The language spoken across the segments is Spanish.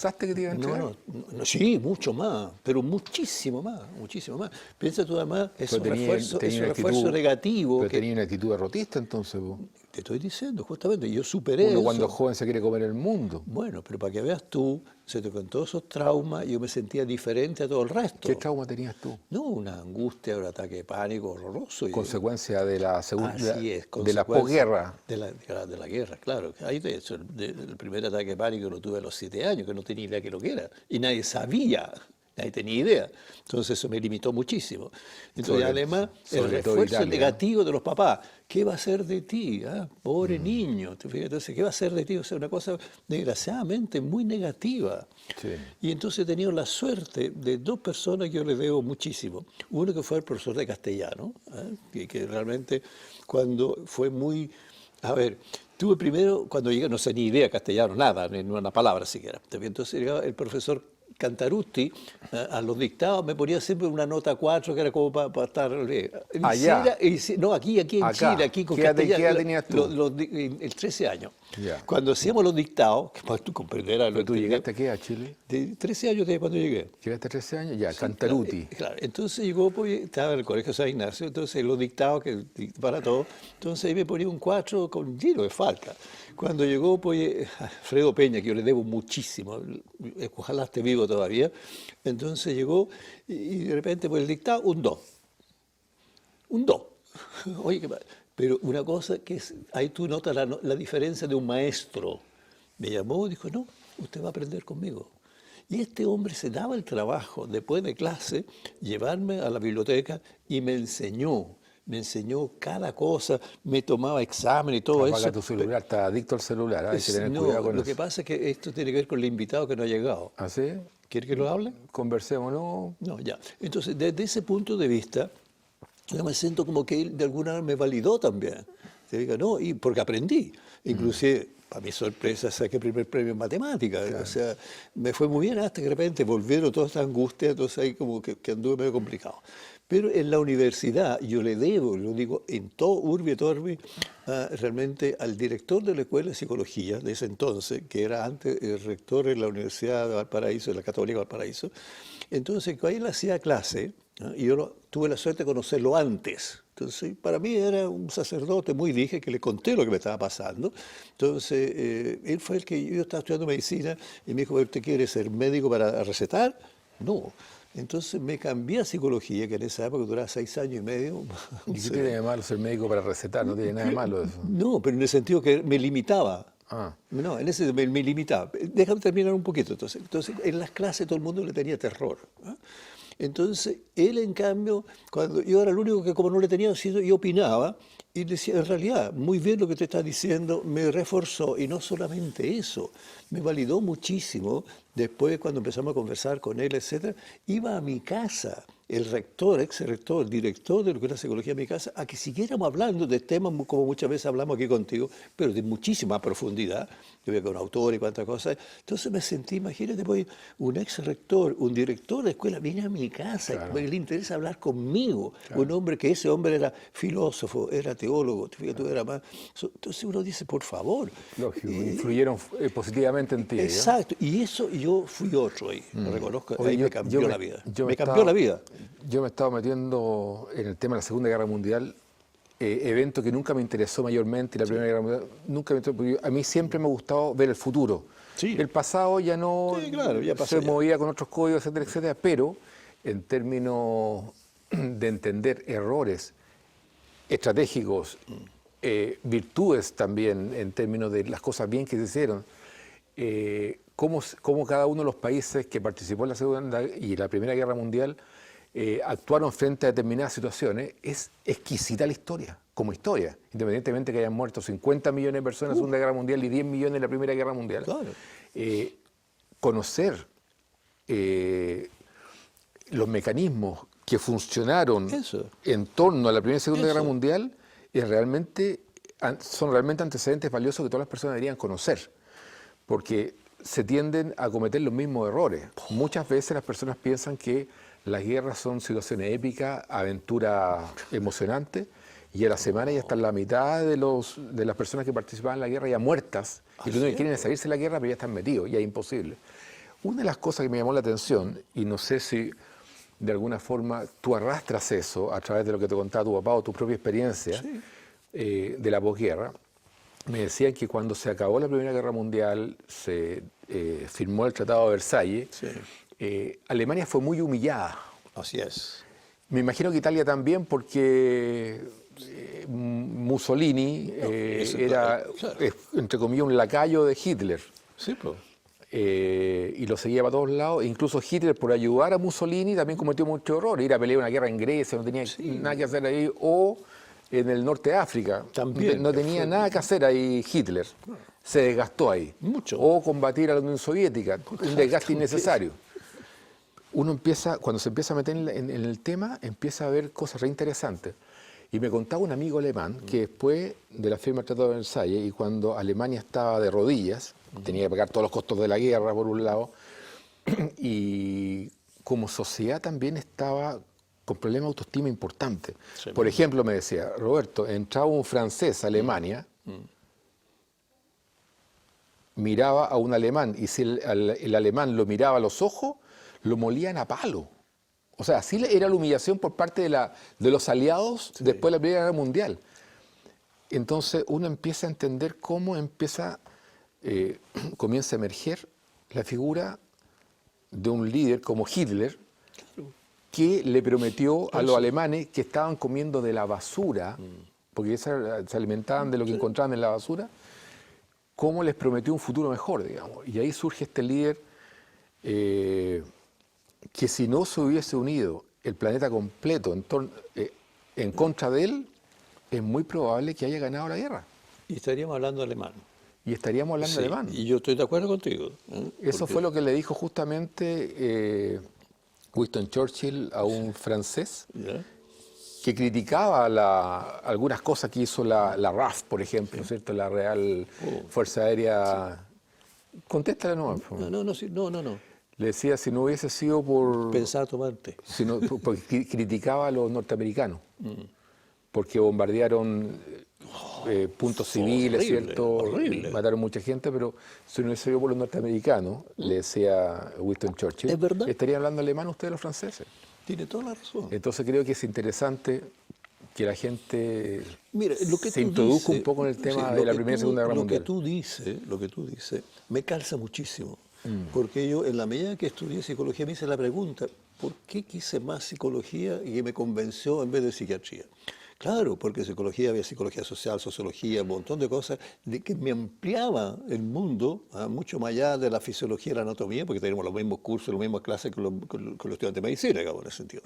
pensaste que te iba a entregar? Sí, mucho más, pero muchísimo más, muchísimo más. Piensa tú además, es un refuerzo negativo. Pero tenía una actitud derrotista entonces, po. Te estoy diciendo, justamente, yo superé Uno eso. cuando es joven se quiere comer el mundo. Bueno, pero para que veas tú, con todos esos traumas, yo me sentía diferente a todo el resto. ¿Qué trauma tenías tú? No, una angustia, un ataque de pánico horroroso. Consecuencia de la de la posguerra. De la guerra, claro. Ahí de hecho, el primer ataque de pánico lo tuve a los 7 años, que no tenía idea de lo que era. Y nadie sabía. Nadie tenía idea. Entonces eso me limitó muchísimo. Entonces además el refuerzo negativo de los papás. ¿Qué va a ser de ti? Pobre niño. Entonces, ¿qué va a ser de ti? O sea, una cosa desgraciadamente muy negativa. Sí. Y entonces he tenido la suerte de 2 personas que yo les debo muchísimo. Uno que fue el profesor de castellano, que realmente cuando fue muy... A ver, tuve primero, cuando llegué, no sé ni idea castellano, nada, ni una palabra siquiera. Entonces llegaba el profesor Cantarutti, a los dictados me ponía siempre una nota 4 que era como para estar... Allá. No, aquí en Chile, aquí con castellano. ¿Qué edad tenías tú? El 13 años. Ya. Cuando hacíamos los dictados, que pues tú comprenderás... ¿Pero tú llegaste aquí a Chile? De 13 años de cuando llegué. ¿Llegaste a 13 años? Ya, sí, Cantarutti. Claro, entonces llegó, pues, estaba en el Colegio San Ignacio, entonces los dictados que para todo, entonces ahí me ponía un 4 con lleno de falta. Cuando llegó, pues, Alfredo Peña, que yo le debo muchísimo, ojalá esté vivo todavía, entonces llegó y de repente, pues, el dictado, un 2. Un 2. Oye, pero una cosa que es, ahí tú notas la diferencia de un maestro. Me llamó y dijo, no, usted va a aprender conmigo. Y este hombre se daba el trabajo, después de clase, llevarme a la biblioteca y me enseñó cada cosa, me tomaba examen y todo eso. Apaga tu celular, está adicto al celular, hay que tener cuidado con eso. Lo que pasa es que esto tiene que ver con el invitado que no ha llegado. ¿Ah, sí? ¿Quiere que lo hable? Conversemos, ¿no? No, ya. Entonces, desde ese punto de vista, yo me siento como que él de alguna manera me validó también. Te digo, no, y porque aprendí. Inclusive, para mi sorpresa, saqué el primer premio en matemáticas. Claro. O sea, me fue muy bien hasta que de repente volvieron todas estas angustias, entonces ahí como que anduve medio complicado. Pero en la universidad yo le debo, lo digo, en todo Urbi et Orbi, realmente al director de la Escuela de Psicología de ese entonces, que era antes el rector en la Universidad de Valparaíso, de la Católica de Valparaíso. Entonces, cuando él hacía clase, y yo tuve la suerte de conocerlo antes. Entonces, para mí era un sacerdote muy dije que le conté lo que me estaba pasando. Entonces, él fue el que yo estaba estudiando medicina y me dijo, ¿usted quiere ser médico para recetar? No. Entonces me cambié a psicología, que en esa época duraba 6 años y medio. ¿Y qué tiene de malo ser médico para recetar? No tiene nada de malo eso. No, pero en el sentido que me limitaba. No, en ese me limitaba. Déjame terminar un poquito. Entonces, en las clases todo el mundo le tenía terror. Entonces, él en cambio, cuando yo era el único que como no le tenía, yo opinaba y decía, en realidad, muy bien lo que te está diciendo, me reforzó. Y no solamente eso, me validó muchísimo. Después, cuando empezamos a conversar con él, etcétera, iba a mi casa, el rector, ex-rector, el director de lo que era psicología de mi casa, a que siguiéramos hablando de temas como muchas veces hablamos aquí contigo, pero de muchísima profundidad. Yo veía con autor y cuántas cosas. Entonces me sentí, imagínate, pues, un ex-rector, un director de escuela, viene a mi casa, claro. Le interesa hablar conmigo. Claro. Un hombre que ese hombre era filósofo, era teólogo, claro. Era más. Entonces uno dice, por favor. Lógico, influyeron positivamente en ti. Exacto, y eso yo fui otro ahí, lo reconozco, ahí me cambió la vida. Me cambió la vida. Yo me estaba metiendo en el tema de la Segunda Guerra Mundial, evento que nunca me interesó mayormente, la Primera Guerra Mundial, nunca me interesó, porque a mí siempre me ha gustado ver el futuro. Sí. El pasado ya no claro, ya pasó, se movía con otros códigos, etcétera, etcétera, pero en términos de entender errores estratégicos, virtudes también, en términos de las cosas bien que se hicieron, cómo cada uno de los países que participó en la Segunda y la Primera Guerra Mundial actuaron frente a determinadas situaciones, es exquisita la historia, como historia, independientemente que hayan muerto 50 millones de personas en la Segunda Guerra Mundial y 10 millones en la Primera Guerra Mundial. Claro. Conocer los mecanismos que funcionaron en torno a la Primera y Segunda Guerra Mundial son realmente antecedentes valiosos que todas las personas deberían conocer, porque se tienden a cometer los mismos errores. Muchas veces las personas piensan que las guerras son situaciones épicas, aventuras emocionantes, y a la semana ya están la mitad de las personas que participaban en la guerra ya muertas, y lo único que quieren es salirse de la guerra, pero ya están metidos, ya es imposible. Una de las cosas que me llamó la atención, y no sé si de alguna forma tú arrastras eso a través de lo que te contaba tu papá o tu propia experiencia Sí. de la posguerra, me decían que cuando se acabó la Primera Guerra Mundial, se firmó el Tratado de Versalles, Sí. Alemania fue muy humillada. Así es. Me imagino que Italia también, porque Mussolini ese, era, claro. entre comillas, un lacayo de Hitler. Sí, pues. Y lo seguía para todos lados. Incluso Hitler, por ayudar a Mussolini, también cometió mucho error. Ir a pelear una guerra en Grecia, no tenía nada que hacer ahí. O en el norte de África. También, No tenía nada que hacer ahí Hitler. Se desgastó ahí. Mucho. O combatir a la Unión Soviética. Un desgaste innecesario. Uno empieza, cuando se empieza a meter en el tema, empieza a ver cosas re interesantes. Y me contaba un amigo alemán que después de la firma del Tratado de Versalles y cuando Alemania estaba de rodillas, tenía que pagar todos los costos de la guerra por un lado, y como sociedad también estaba con problemas de autoestima importantes. Sí. Por ejemplo, me decía, Roberto, entraba un francés a Alemania, miraba a un alemán y si el alemán lo miraba a los ojos, lo molían a palo. O sea, así era la humillación por parte de los aliados después de la Primera Guerra Mundial. Entonces uno empieza a entender cómo comienza a emerger la figura de un líder como Hitler, que le prometió a los alemanes que estaban comiendo de la basura, porque se alimentaban de lo que encontraban en la basura, cómo les prometió un futuro mejor, digamos. Y ahí surge este líder que si no se hubiese unido el planeta completo en contra de él, es muy probable que haya ganado la guerra. Y estaríamos hablando alemán. Y estaríamos hablando Sí, alemán. y yo estoy de acuerdo contigo. Eso Porque- fue lo que le dijo justamente Winston Churchill a un francés ¿Ya? que criticaba algunas cosas que hizo la RAF, por ejemplo, ¿no es cierto? La Real Fuerza Aérea. Contéstale nomás. po. No. Le decía, si no hubiese sido por... Pensar tomarte. porque criticaba a los norteamericanos, porque bombardearon puntos civiles, horrible, ¿cierto? horrible. Mataron mucha gente, pero si no hubiese sido por los norteamericanos, le decía Winston Churchill, Es verdad. estarían hablando alemán ustedes los franceses. Tiene toda la razón. Entonces creo que es interesante que la gente Mira, lo que se tú introduzca dices, un poco en el tema lo de la que Primera y Segunda Guerra Mundial. Lo que tú dices, me calza muchísimo. Porque yo, en la medida que estudié psicología, me hice la pregunta, ¿por qué quise más psicología y que me convenció en vez de psiquiatría? Claro, porque psicología, había psicología social, sociología, un montón de cosas de que me ampliaba el mundo mucho más allá de la fisiología y la anatomía, porque tenemos los mismos cursos, las mismas clases que los estudiantes de medicina, digamos, en ese sentido.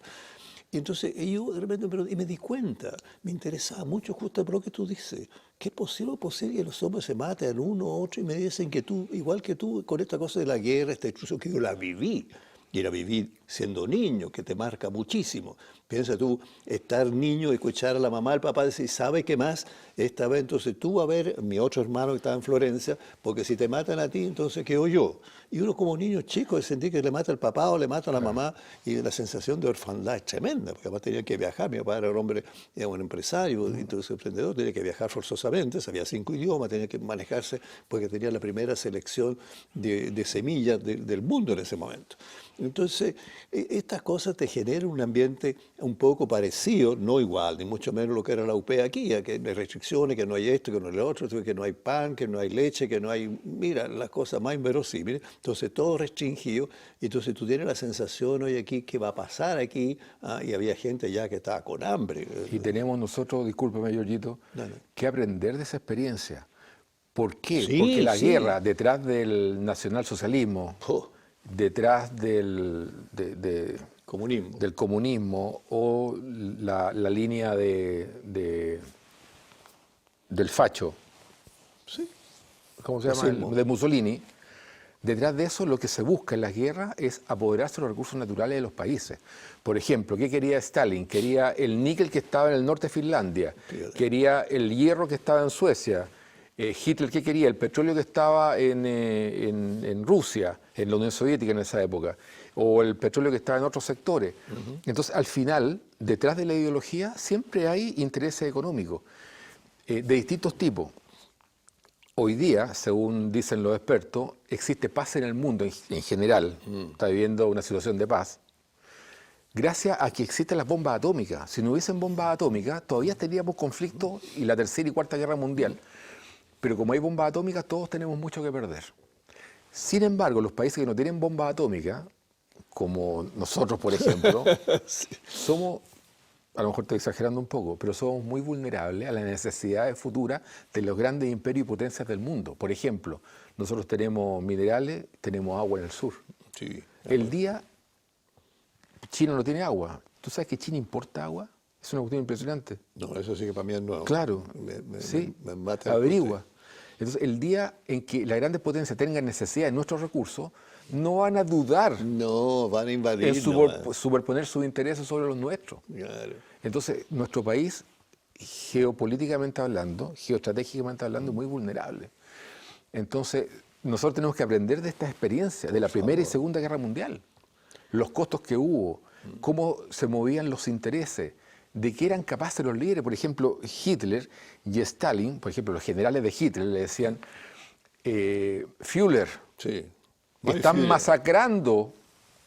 Y entonces yo de repente y me di cuenta, me interesaba mucho justo por lo que tú dices, que es posible que los hombres se maten uno u otro y me dicen que tú, igual que tú, con esta cosa de la guerra, esta destrucción que yo la viví, y la viví siendo niño, que te marca muchísimo. Piensa tú, estar niño, escuchar a la mamá, al papá decir, ¿sabe qué más? Esta vez entonces tú a ver, mi otro hermano que estaba en Florencia, porque si te matan a ti, entonces quedo yo. Y uno como niño chico, sentir que le mata al papá o le mata a la mamá, y la sensación de orfandad es tremenda, porque además tenía que viajar, mi papá era un hombre, era un empresario, entonces emprendedor, tenía que viajar forzosamente, sabía 5 idiomas, tenía que manejarse, porque tenía la primera selección de semillas del mundo en ese momento. Entonces, estas cosas te generan un ambiente un poco parecido, no igual, ni mucho menos lo que era la UP aquí, que hay restricciones, que no hay esto, que no hay lo otro, que no hay pan, que no hay leche, que no hay, mira, las cosas más inverosímiles. Entonces, todo restringido. Y entonces tú tienes la sensación hoy aquí, ¿qué va a pasar aquí? Y había gente ya que estaba con hambre. Y tenemos nosotros, discúlpeme, Giorgito, Dale. que aprender de esa experiencia. ¿Por qué? Sí, Porque la sí. guerra, detrás del nacionalsocialismo, detrás del Comunismo. comunismo o la línea del facho, Sí. ¿cómo se llama? Fascismo. De Mussolini. Detrás de eso lo que se busca en las guerras es apoderarse de los recursos naturales de los países. Por ejemplo, ¿qué quería Stalin? Quería el níquel que estaba en el norte de Finlandia, Fíjate. quería el hierro que estaba en Suecia. Hitler, ¿qué quería? El petróleo que estaba en Rusia, en la Unión Soviética en esa época, o el petróleo que estaba en otros sectores. Entonces, al final, detrás de la ideología siempre hay intereses económicos de distintos tipos. hoy día, según dicen los expertos, existe paz en el mundo en general, está viviendo una situación de paz, gracias a que existen las bombas atómicas. Si no hubiesen bombas atómicas, todavía tendríamos conflictos y la Tercera y Cuarta Guerra Mundial. Pero como hay bombas atómicas, todos tenemos mucho que perder. Sin embargo, los países que no tienen bombas atómicas, como nosotros, por ejemplo, Sí. somos, a lo mejor estoy exagerando un poco, pero somos muy vulnerables a las necesidades futuras de los grandes imperios y potencias del mundo. Por ejemplo, nosotros tenemos minerales, tenemos agua en el sur. Sí. El día, China no tiene agua. ¿Tú sabes que China importa agua? Es una cuestión impresionante. No, eso sí que para mí es nuevo. Claro, sí, me mata el averigua. Entonces, el día en que las grandes potencias tengan necesidad de nuestros recursos, no van a dudar No, van a invadir. en superponer sus intereses sobre los nuestros. Claro. Entonces, nuestro país, geopolíticamente hablando, geoestratégicamente hablando, es muy vulnerable. Entonces, nosotros tenemos que aprender de esta experiencia, de la Primera y Segunda Guerra Mundial. Los costos que hubo, cómo se movían los intereses, de qué eran capaces los líderes. Por ejemplo, Hitler y Stalin, por ejemplo, los generales de Hitler le decían, Führer, Sí. están masacrando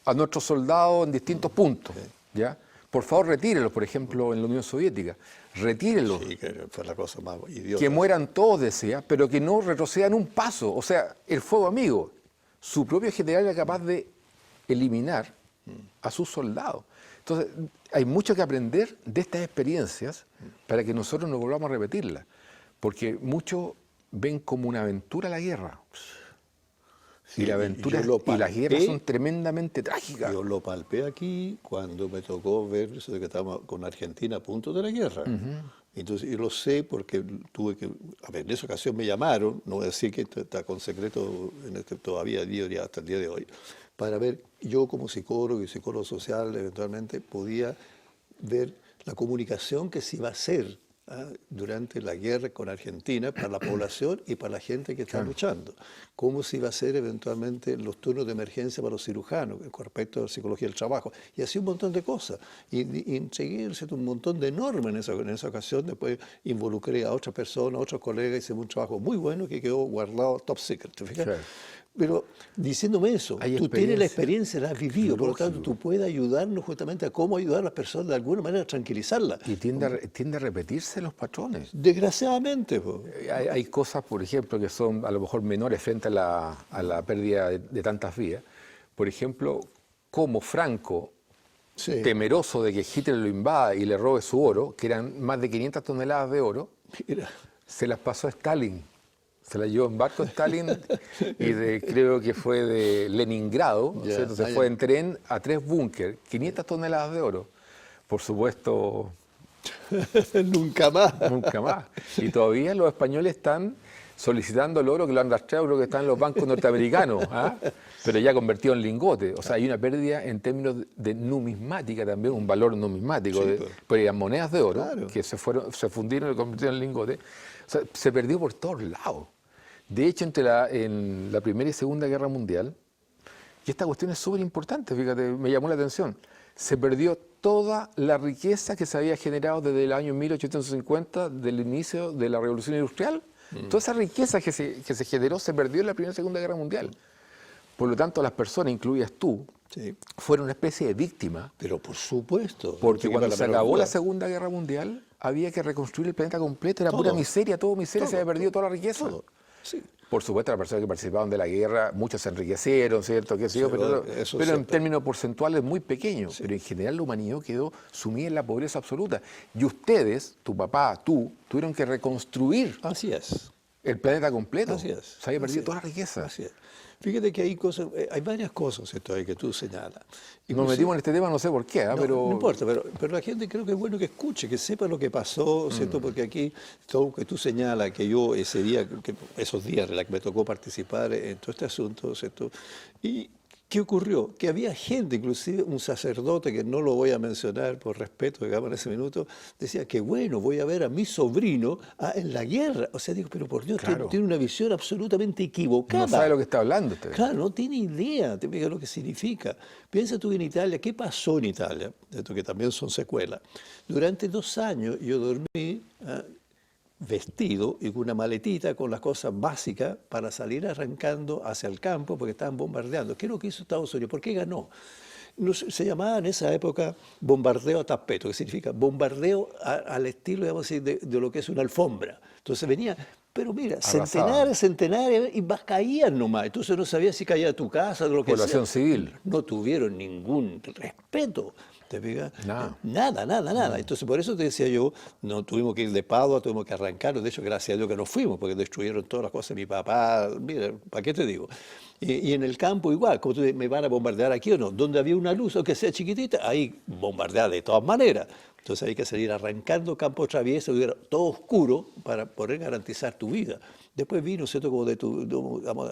a nuestros soldados en distintos puntos. ¿Ya? Por favor, retírenlos, por ejemplo, en la Unión Soviética. Retírenlos. Sí, que fue la cosa más idiota. Que mueran todos, decía, pero que no retrocedan un paso. O sea, el fuego amigo. Su propio general era capaz de eliminar a sus soldados. Entonces, hay mucho que aprender de estas experiencias para que nosotros no volvamos a repetirlas. Porque muchos ven como una aventura la guerra. Sí, y la aventura yo lo y las guerras palpé. son tremendamente trágicas. Yo lo palpé aquí cuando me tocó ver eso de que estábamos con Argentina a punto de la guerra. Entonces, y lo sé porque tuve que, a ver, en esa ocasión me llamaron, no voy a decir que esto está con secreto todavía hasta el día de hoy, para ver, yo como psicólogo y psicólogo social eventualmente podía ver la comunicación que se iba a hacer durante la guerra con Argentina para la población y para la gente que está luchando. Cómo se iba a hacer eventualmente los turnos de emergencia para los cirujanos con respecto a la psicología del trabajo. Y así un montón de cosas. Y entregué un montón de normas en esa ocasión. Después involucré a otras personas, a otros colegas, hicimos un trabajo muy bueno que quedó guardado top secret. ¿Te fijas? Claro. Pero diciéndome eso, Hay tú tienes la experiencia. experiencia, la has vivido, por lo tanto Lógico. tú puedes ayudarnos justamente a cómo ayudar a las personas de alguna manera a tranquilizarlas. Y tiende a repetirse los patrones. Desgraciadamente. Po. Hay cosas, por ejemplo, que son a lo mejor menores frente a la pérdida de tantas vidas. Por ejemplo, como Franco, Sí. temeroso de que Hitler lo invada y le robe su oro, que eran más de 500 toneladas de oro, Mira, se las pasó a Stalin. Se las llevó en barco a Stalin y creo que fue de Leningrado, Ya, ¿cierto? Se fue en tren a 3 búnker, 500 toneladas de oro. Por supuesto, nunca más. nunca más. Y todavía los españoles están solicitando el oro que lo han rastreado, creo que está en los bancos norteamericanos, ¿ah? Pero ya convertido en lingote. O sea, hay una pérdida en términos de numismática también, un valor numismático. Sí, de, pues. pero eran monedas de oro Claro. que se fundieron y convirtieron en lingote. O sea, se perdió por todos lados. De hecho, en la Primera y Segunda Guerra Mundial, y esta cuestión es súper importante, fíjate, me llamó la atención, se perdió toda la riqueza que se había generado desde el año 1850, del inicio de la Revolución Industrial. Toda esa riqueza que se generó se perdió en la Primera y Segunda Guerra Mundial. Por lo tanto, las personas, incluidas tú, Sí. fueron una especie de víctima, Pero por supuesto. porque no cuando quepa se la menor acabó la duda. Segunda Guerra Mundial, había que reconstruir el planeta completo, era Todo. pura miseria, todo miseria, se Todo, había perdido toda la riqueza. Todo. Sí. Por supuesto, las personas que participaron de la guerra, muchos se enriquecieron, ¿cierto? ¿Qué sé yo? Sí, Pero eso es en cierto. términos porcentuales muy pequeños. Pero en general la humanidad quedó sumida en la pobreza absoluta. Y ustedes, tu papá, tú, tuvieron que reconstruir Así es. el planeta completo. Así es. Se había perdido Así toda la es. riqueza. Así es. Fíjate que hay cosas, hay varias cosas esto ahí que tú señalas. Nos Inclusive- metimos en este tema, no sé por qué, No, pero... no importa, pero la gente creo que es bueno que escuche, que sepa lo que pasó, ¿cierto? Porque aquí, todo lo que tú señalas, que yo ese día, esos días en los que me tocó participar en todo este asunto, ¿cierto? Y ¿qué ocurrió? Que había gente, inclusive un sacerdote, que no lo voy a mencionar por respeto, digamos, en ese minuto, decía que bueno, voy a ver a mi sobrino en la guerra. O sea, digo, pero por Dios, Claro. tiene una visión absolutamente equivocada. No sabe lo que está hablando usted. Claro, no tiene idea de lo que significa. Piensa tú en Italia, ¿qué pasó en Italia? Esto que también son secuelas. Durante 2 años yo dormí vestido y con una maletita con las cosas básicas para salir arrancando hacia el campo porque estaban bombardeando. ¿Qué es lo que hizo Estados Unidos? ¿Por qué ganó? Se llamaba en esa época bombardeo a tapeto, que significa bombardeo al estilo, digamos así, de lo que es una alfombra. Entonces venía, pero mira, Arrasaban. centenares, y más caían nomás. Entonces no sabías si caía a tu casa, de lo que sea. Población civil. No tuvieron ningún respeto. ¿Te fijas? Nada. Nada, nada, nada. Entonces, por eso te decía yo, no tuvimos que ir de Padua, tuvimos que arrancar. De hecho, gracias a Dios que nos fuimos, porque destruyeron todas las cosas de mi papá. Mira, ¿para qué te digo? Y en el campo igual, como tú dices, ¿me van a bombardear aquí o no? Donde había una luz, aunque sea chiquitita, ahí bombardear de todas maneras. Entonces hay que salir arrancando campo travieso, todo oscuro, para poder garantizar tu vida. Después vino, ¿cierto?, como digamos,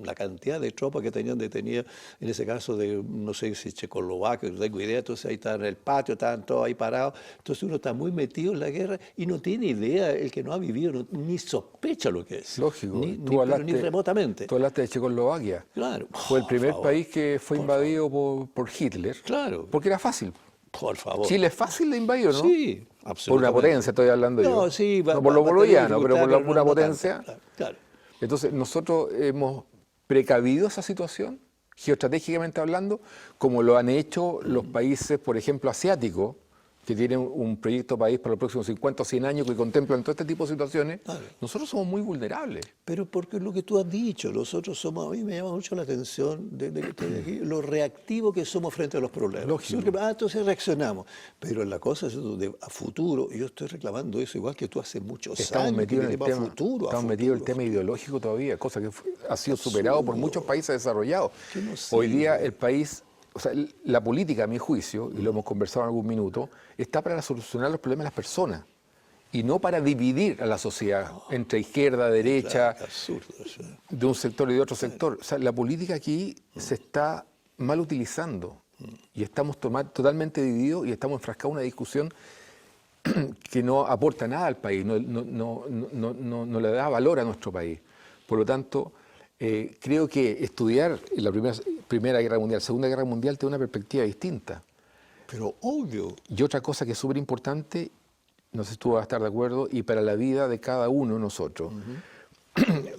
la cantidad de tropas que tenían detenidas, en ese caso de, no sé si Checoslovaquia, no tengo idea, entonces ahí están en el patio, estaban todos ahí parados. Entonces uno está muy metido en la guerra y no tiene idea, el que no ha vivido, ni sospecha lo que es. Lógico. Pero ni remotamente. Tú hablaste de Checoslovaquia. Claro. Fue el Por primer favor, país que fue por invadido por Hitler. Claro. Porque era fácil. Por favor. Chile es fácil de invadir, ¿no? Sí, Por absolutamente. una potencia estoy hablando yo. No, sí, No por lo boliviano, pero por la no, pura no potencia. tanto, claro, claro. Entonces, nosotros hemos precavido esa situación, geoestratégicamente hablando, como lo han hecho los países, por ejemplo, asiáticos, que tienen un proyecto país para los próximos 50 o 100 años que contemplan todo este tipo de situaciones. Claro. Nosotros somos muy vulnerables. Pero porque es lo que tú has dicho, nosotros somos, a mí me llama mucho la atención de que estoy aquí, lo reactivo que somos frente a los problemas. Lógico. Siempre, entonces reaccionamos. Pero en la cosa es a futuro, y yo estoy reclamando eso, igual que tú hace muchos Estamos años, metidos en que el a tema, futuro, estamos metidos en el tema ideológico todavía, cosa que ha sido superado por muchos países desarrollados. Que no Hoy día sirve. el país, o sea, la política, a mi juicio, y lo hemos conversado en algún minuto, está para solucionar los problemas de las personas y no para dividir a la sociedad entre izquierda, derecha, Claro, absurdo, o sea. de un sector y de otro sector. O sea, la política aquí se está mal utilizando y estamos totalmente divididos y estamos enfrascados en una discusión que no aporta nada al país, no le da valor a nuestro país. Por lo tanto, creo que estudiar la Primera Guerra Mundial, Segunda Guerra Mundial, te da una perspectiva distinta. Pero obvio, Y otra cosa que es súper importante, no sé si tú vas a estar de acuerdo, y para la vida de cada uno de nosotros,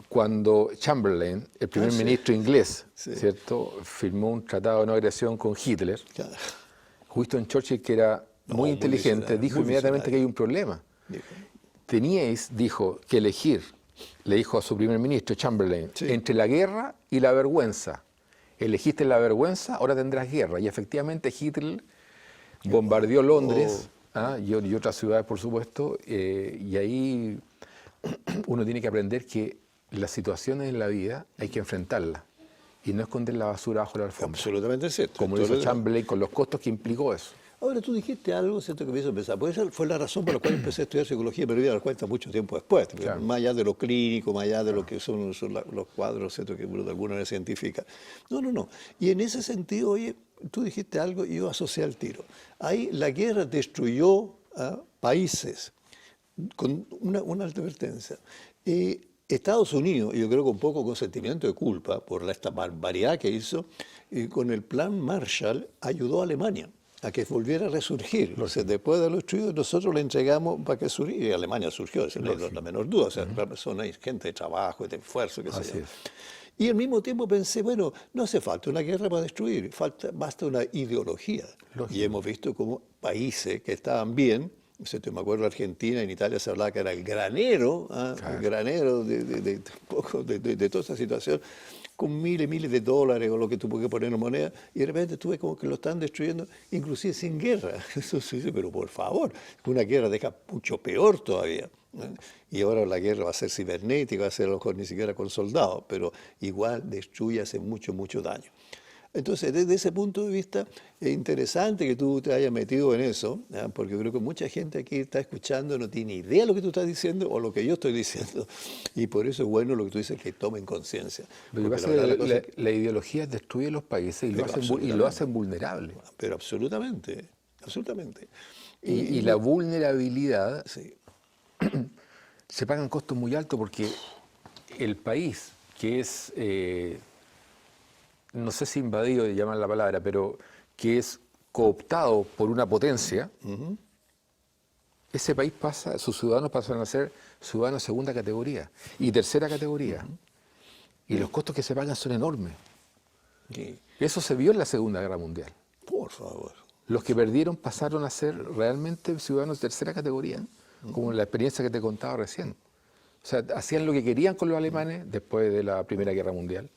cuando Chamberlain, el primer sí. ministro inglés, Sí. ¿cierto?, firmó un tratado de no agresión con Hitler, claro, Winston Churchill, que era No, muy muy inteligente, visionario, dijo muy inmediatamente visionario. que hay un problema. dijo. Teníais, dijo, que elegir, le dijo a su primer ministro, Chamberlain, Sí. entre la guerra y la vergüenza. Elegiste la vergüenza, ahora tendrás guerra. Y efectivamente Hitler bombardeó Londres y otras ciudades, por supuesto, y ahí uno tiene que aprender que las situaciones en la vida hay que enfrentarlas y no esconder la basura bajo la alfombra, Absolutamente cierto. como lo hizo Chamberlain con los costos que implicó eso. Ahora, tú dijiste algo, siento que me hizo pensar, pues esa fue la razón por la cual empecé a estudiar psicología, pero me voy a dar cuenta mucho tiempo después, Claro. más allá de lo clínico, más allá de lo que son los cuadros, ¿cierto?, que uno de alguna manera se identifica. No. Y en ese sentido, oye, tú dijiste algo y yo asocié al tiro. Ahí la guerra destruyó a países con una advertencia. Estados Unidos, y yo creo que un poco con sentimiento de culpa por esta barbaridad que hizo, con el plan Marshall ayudó a Alemania a que volviera a resurgir. O sea, después de lo destruido, nosotros le entregamos para que surgiera, y Alemania surgió, no hay la menor duda. O sea, hay gente de trabajo, de esfuerzo, qué sé Así yo. es. Y al mismo tiempo pensé, bueno, no hace falta una guerra para destruir, basta una ideología. Lógico. Y hemos visto como países que estaban bien, me acuerdo de Argentina, en Italia se hablaba que era el granero, Claro. el granero de toda esa situación, con miles y miles de dólares o lo que tú puedes poner en moneda, y de repente tú ves como que lo están destruyendo, inclusive sin guerra. Eso sí, pero por favor, una guerra deja mucho peor todavía. Y ahora la guerra va a ser cibernética, va a ser a lo mejor ni siquiera con soldados, pero igual destruye, hace mucho, mucho daño. Entonces, desde ese punto de vista, es interesante que tú te hayas metido en eso, ¿ya? Porque creo que mucha gente aquí está escuchando, no tiene idea de lo que tú estás diciendo o lo que yo estoy diciendo. Y por eso es bueno lo que tú dices, que tomen conciencia. Lo que Porque pasa la es verdad, que la cosa es que- la ideología destruye los países y lo Pero hacen vulnerables. Pero absolutamente, absolutamente. Y la vulnerabilidad Sí, se pagan costos muy altos porque el país que es, no sé si invadido, llaman la palabra, pero que es cooptado por una potencia, ese país pasa, sus ciudadanos pasan a ser ciudadanos de segunda categoría y tercera categoría. Y los costos que se pagan son enormes. Sí. Eso se vio en la Segunda Guerra Mundial. Por favor. Los que perdieron pasaron a ser realmente ciudadanos de tercera categoría, como la experiencia que te contaba recién. O sea, hacían lo que querían con los alemanes después de la Primera Guerra Mundial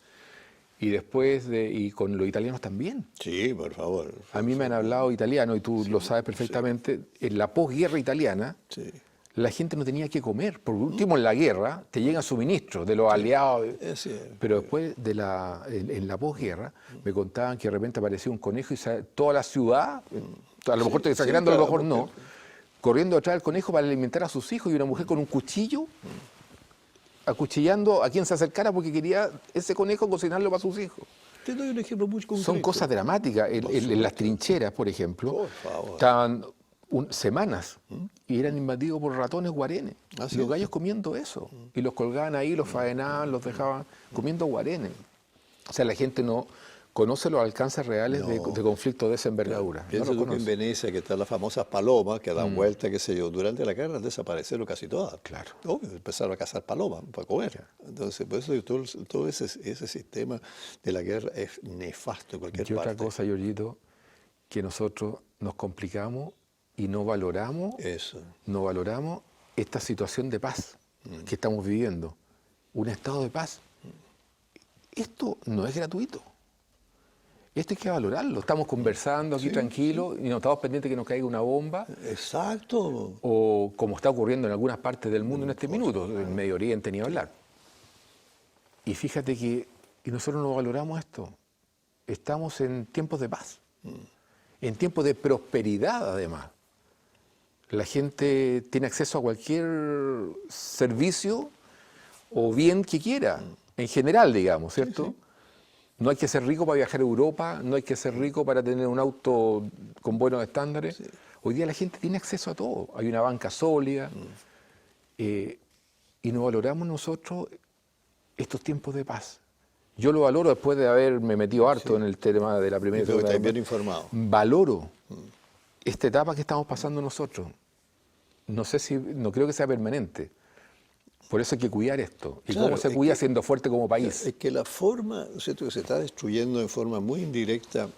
y con los italianos también. Sí, por favor. A mí me han hablado italiano y tú lo sabes perfectamente. En la posguerra italiana, Sí. la gente no tenía que comer. Por último, en la guerra te llegan suministros de los aliados. Es cierto. Pero después, en la posguerra, me contaban que de repente aparecía un conejo y toda la ciudad, a lo mejor estoy exagerando, a lo mejor no, corriendo detrás del conejo para alimentar a sus hijos y una mujer con un cuchillo acuchillando a quien se acercara porque quería ese conejo cocinarlo para sus hijos. Te doy un ejemplo muy concreto. Son cosas dramáticas. En las trincheras, por ejemplo, Por favor. estaban semanas y eran invadidos por ratones guarenes. ¿Ah, sí? Y los gallos comiendo eso. Y los colgaban ahí, los faenaban, los dejaban comiendo guarenes. O sea, la gente no conoce los alcances reales de conflictos de esa envergadura. No Piensa lo tú que en conoce. Venecia, que están las famosas palomas que dan vuelta, qué sé yo, durante la guerra desaparecieron casi todas. Claro. Obvio, empezaron a cazar palomas para comer. Entonces, por eso todo ese sistema de la guerra es nefasto en cualquier Y parte. otra cosa, Giorgito, que nosotros nos complicamos y no valoramos Eso. esta situación de paz que estamos viviendo. Un estado de paz. Esto no es gratuito. Esto hay que valorarlo. Estamos conversando aquí tranquilos y no estamos pendientes que nos caiga una bomba Exacto. o como está ocurriendo en algunas partes del mundo en este minuto, en Medio Oriente ni hablar. Y fíjate que nosotros no valoramos esto. Estamos en tiempos de paz, en tiempos de prosperidad además. La gente tiene acceso a cualquier servicio o bien que quiera, en general, digamos, ¿cierto? Sí. No hay que ser rico para viajar a Europa, no hay que ser rico para tener un auto con buenos estándares. Sí. Hoy día la gente tiene acceso a todo. Hay una banca sólida y no valoramos nosotros estos tiempos de paz. Yo lo valoro después de haberme metido harto en el tema de la primera y segunda guerra. Bien informado. Valoro esta etapa que estamos pasando nosotros. No creo que sea permanente. Por eso hay que cuidar esto. ¿Y claro, cómo se cuida siendo fuerte como país? Es que la forma, ¿cierto?, que se está destruyendo en forma muy indirecta,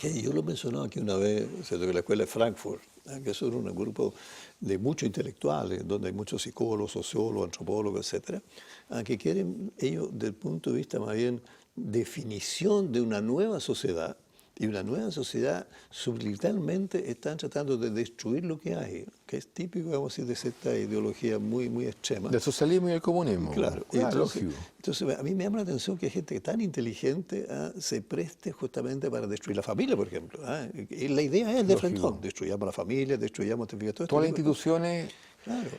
que yo lo mencionaba aquí una vez, ¿cierto?, que la escuela de Frankfurt, que son un grupo de muchos intelectuales, donde hay muchos psicólogos, sociólogos, antropólogos, etcétera, que quieren ellos, desde el punto de vista más bien definición de una nueva sociedad, y una nueva sociedad subliminalmente están tratando de destruir lo que hay, que es típico, vamos a decir, de cierta ideología muy, muy extrema. Del socialismo y el comunismo. Claro. Lógico. Entonces, a mí me llama la atención que gente tan inteligente se preste justamente para destruir la familia, por ejemplo. Y la idea es de frente, destruyamos la familia, destruyamos todo todas las instituciones claro,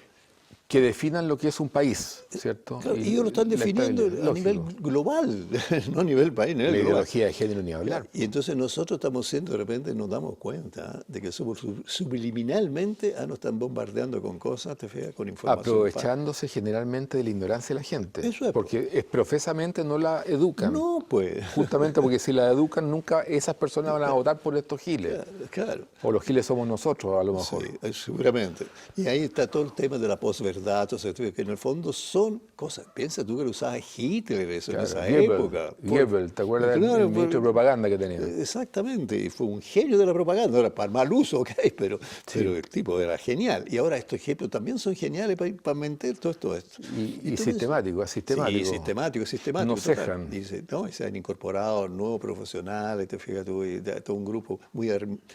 que definan lo que es un país, ¿cierto? Claro, y ellos lo están definiendo a nivel global, no a nivel país, a nivel la global. ideología de género ni hablar. Y entonces nosotros estamos siendo, de repente nos damos cuenta de que somos subliminalmente nos están bombardeando con cosas, te fijas, con información. Aprovechándose generalmente de la ignorancia de la gente. Eso es. Porque profesamente no la educan. No, pues. Justamente porque si la educan, nunca esas personas van a votar por estos giles. Claro. O los giles somos nosotros, a lo mejor. Sí, seguramente. Y ahí está todo el tema de la posverdad, que en el fondo son cosas. Piensa tú que lo usaba Hitler eso, en esa época. Goebbels, ¿te acuerdas del ministro de propaganda que tenía? Exactamente, y fue un genio de la propaganda, ahora para el mal uso, okay, pero el tipo era genial. Y ahora estos ejemplos también son geniales para mentir todo esto. Y sistemático, sistemático. Sí, sistemático. No cejan. Y se han incorporado nuevos profesionales, te fijas tú, y todo un grupo muy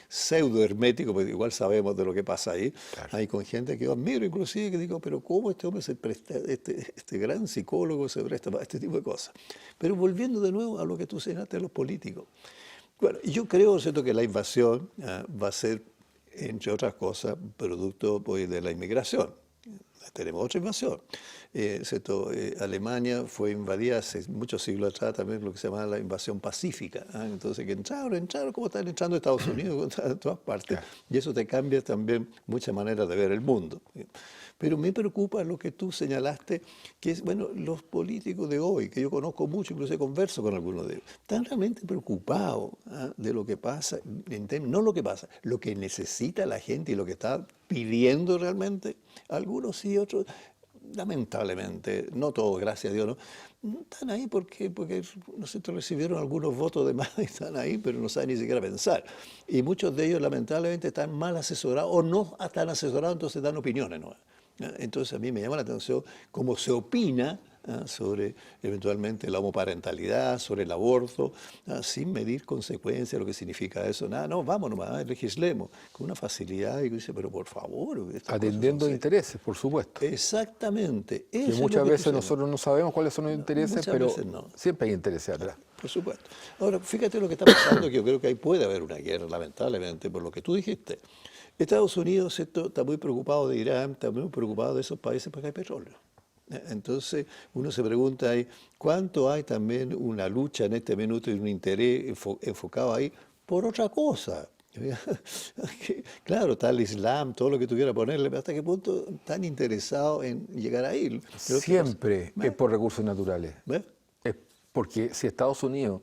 pseudo hermético, porque igual sabemos de lo que pasa ahí. Claro. Hay con gente que yo admiro inclusive, que digo, pero ¿cómo este hombre se presta, este gran psicólogo se presta para este tipo de cosas? Pero volviendo de nuevo a lo que tú señalaste de los políticos. Bueno, yo creo, ¿cierto?, que la invasión va a ser, entre otras cosas, producto pues, de la inmigración. Tenemos otra invasión. Alemania fue invadida hace muchos siglos atrás también lo que se llama la invasión pacífica. Entonces, que entraron como están entrando a Estados Unidos, en todas partes. Claro. Y eso te cambia también muchas maneras de ver el mundo. Pero me preocupa lo que tú señalaste, que es, bueno, los políticos de hoy, que yo conozco mucho, incluso converso con algunos de ellos, están realmente preocupados de lo que pasa, no lo que pasa, lo que necesita la gente y lo que está pidiendo realmente, algunos sí, otros lamentablemente, no todos, gracias a Dios, no están ahí porque no sé, recibieron algunos votos de más y están ahí, pero no saben ni siquiera pensar. Y muchos de ellos lamentablemente están mal asesorados o no están asesorados, entonces dan opiniones, ¿no? Entonces a mí me llama la atención cómo se opina sobre eventualmente la homoparentalidad, sobre el aborto, sin medir consecuencias, lo que significa eso. Nada, no, vamos nomás, legislemos con una facilidad. Y dice, pero por favor. Atendiendo intereses, por supuesto. Exactamente. Que muchas veces nosotros no sabemos cuáles son los intereses, pero siempre hay intereses atrás. Por supuesto. Ahora, fíjate lo que está pasando, que yo creo que ahí puede haber una guerra, lamentablemente, por lo que tú dijiste. Estados Unidos está muy preocupado de Irán, está muy preocupado de esos países porque hay petróleo. Entonces uno se pregunta ahí, ¿cuánto hay también una lucha en este minuto y un interés enfocado ahí por otra cosa? Claro, está el Islam, todo lo que tuviera ponerle, pero ¿hasta qué punto están interesados en llegar ahí? Siempre es por recursos naturales. ¿Ves? Es porque si Estados Unidos,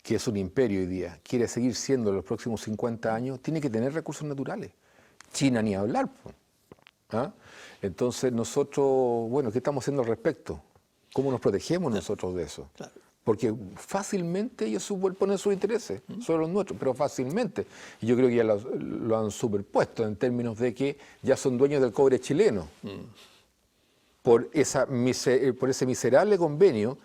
que es un imperio hoy día, quiere seguir siendo en los próximos 50 años, tiene que tener recursos naturales. China ni hablar. ¿Ah? Entonces nosotros, bueno, ¿qué estamos haciendo al respecto? ¿Cómo nos protegemos nosotros de eso? Claro. Porque fácilmente ellos superponen sus intereses sobre los nuestros, pero fácilmente. Y yo creo que ya lo han superpuesto en términos de que ya son dueños del cobre chileno. Por ese miserable convenio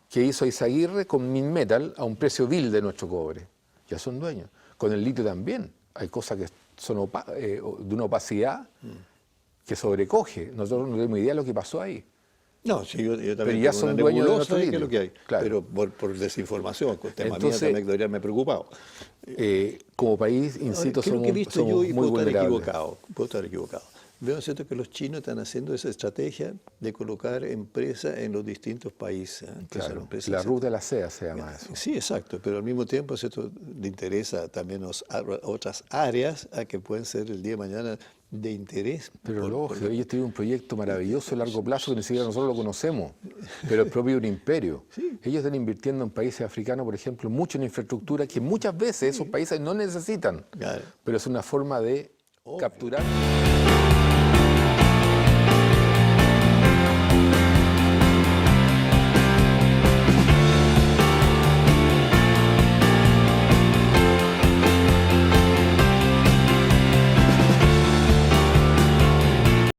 que hizo Izaguirre con Minmetal a un precio vil de nuestro cobre. Ya son dueños. Con el litio también. Hay cosas que son de una opacidad que sobrecoge. Nosotros no tenemos idea de lo que pasó ahí. No, sí, yo también. Pero ya son dueños de nuestro litio. ¿Qué es lo que hay? Claro. Pero por desinformación, con temas Entonces, míos también debería haberme preocupado. Como país, insisto, creo que he visto yo y muy puedo estar vulnerables. puedo estar equivocado. Veo, ¿cierto?, que los chinos están haciendo esa estrategia de colocar empresas en los distintos países. Claro, la ruta de la seda se llama eso. Sí, exacto, pero al mismo tiempo, ¿cierto?, le interesa también otras áreas a que pueden ser el día de mañana de interés. Pero lógico, ellos tienen un proyecto maravilloso a largo plazo que ni siquiera nosotros lo conocemos, pero es propio de un imperio. Sí. Ellos están invirtiendo en países africanos, por ejemplo, mucho en infraestructura que muchas veces esos países no necesitan, Claro. pero es una forma de capturar.